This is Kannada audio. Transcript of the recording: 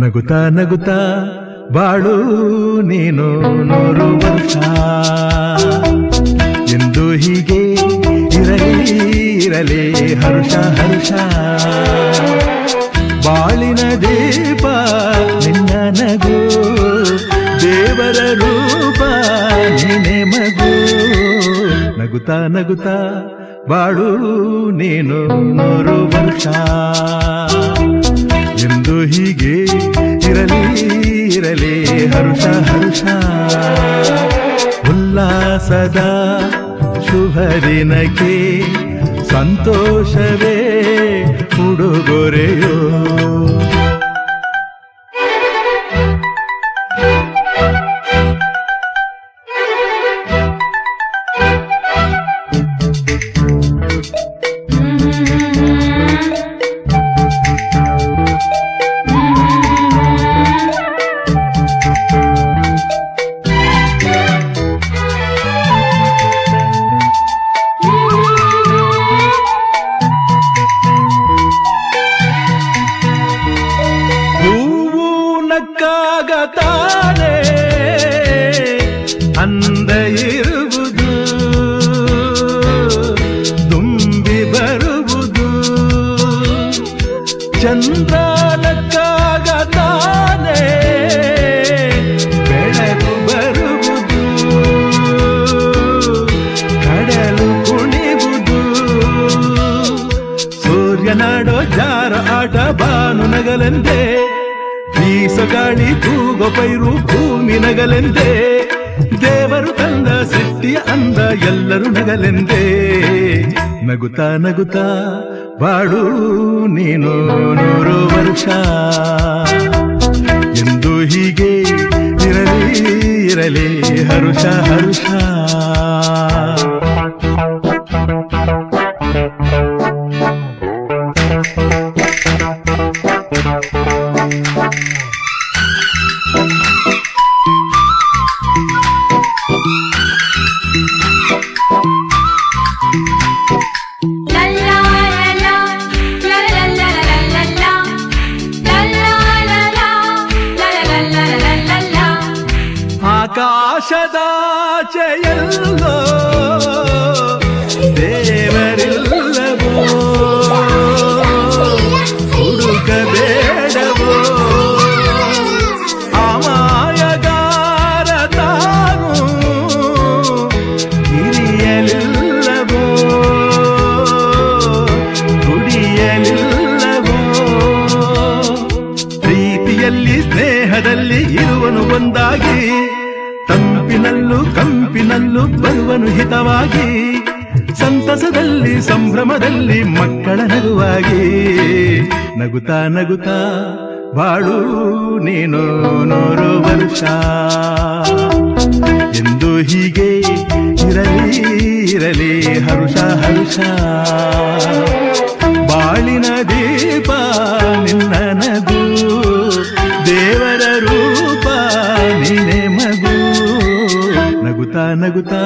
ನಗುತ್ತಾ ನಗುತ್ತಾ ಬಾಳು ನೀನು 100 ವರ್ಷ ಎಂದು ಹೀಗೆ ಇರಲಿ ಹರ್ಷ ಹರ್ಷ. ಬಾಳಿನ ದೀಪ ನಿನ್ನ ನಗು, ದೇವರ ರೂಪ ನೀನೆ ಮಗು. ನಗುತ್ತಾ ನಗುತ್ತಾ ಬಾಳು ನೀನು 100 ವರ್ಷ ಎಂದು ಹೀಗೆ ಇರಲಿ ಹರ್ಷ ಹರ್ಷ. ಉಲ್ಲಾಸದ ಶುಭ ದಿನಕ್ಕೆ ಸಂತೋಷವೇ ಉಡುಗೊರೆಯೋ. ನಕ್ಕಾಗತಾನೆ ಅಂದ ಇರುವುದು, ತುಂಬಿ ಬರುವುದು. ಚಂದ್ರ ನಕ್ಕಾಗತಾನೆ ಬೆಳಕು ಬರುವುದು, ಕಡಲು ಕುಣಿವುದು. ಸೂರ್ಯನಾಡೋ ಜಾರ ಆಟ ಬಾನು ನಗಲೆಂದೇ, ಬೀಸಗಾಳಿ ತೂಗೋ ಪೈರು ಭೂಮಿ ನಗಲೆಂದೇ. ದೇವರು ತಂದ ಸೃಷ್ಟಿಯ ಅಂದ ಎಲ್ಲರೂ ನಗಲೆಂದೇ. ನಗುತ್ತಾ ನಗುತ್ತಾ ಬಾಳು ನೀನು 100 ವರ್ಷ ಎಂದು ಹೀಗೆ ಇರಲಿ ಹರುಷ ಹರುಷ. ಆಕಾಶದಾಚೆಯಲ್ಲೋ ದೇವರಿಲ್ಲವೋ, ಹುಡುಕಬೇಡವೋ. ಅಮಾಯಗಾರ ತಾನು ಹಿರಿಯಲಿಲ್ಲವೋ, ಕುಡಿಯಲಿಲ್ಲವೋ. ಪ್ರೀತಿಯಲ್ಲಿ ಸ್ನೇಹದಲ್ಲಿ ಇರುವನು ಒಂದಾಗಿ, ತಂಪಿನಲ್ಲೂ ಕಂಪಿನಲ್ಲೂ ಬರುವನು ಹಿತವಾಗಿ. ಸಂತಸದಲ್ಲಿ ಸಂಭ್ರಮದಲ್ಲಿ ಮಕ್ಕಳ ನಗುವಾಗಿ. ನಗುತ್ತಾ ನಗುತ್ತಾ ಬಾಳು ನೀನು 100 ವರ್ಷ ಎಂದು ಹೀಗೆ ಇರಲಿ ಹರುಷ ಹರುಷ. ಬಾಳಿನ ದೀಪ ನಿನ್ನ ನಗು, ದೇವರ ರೂಪ ನೀನೆ ಮಗು. ನಗುತ್ತಾ ನಗುತ್ತಾ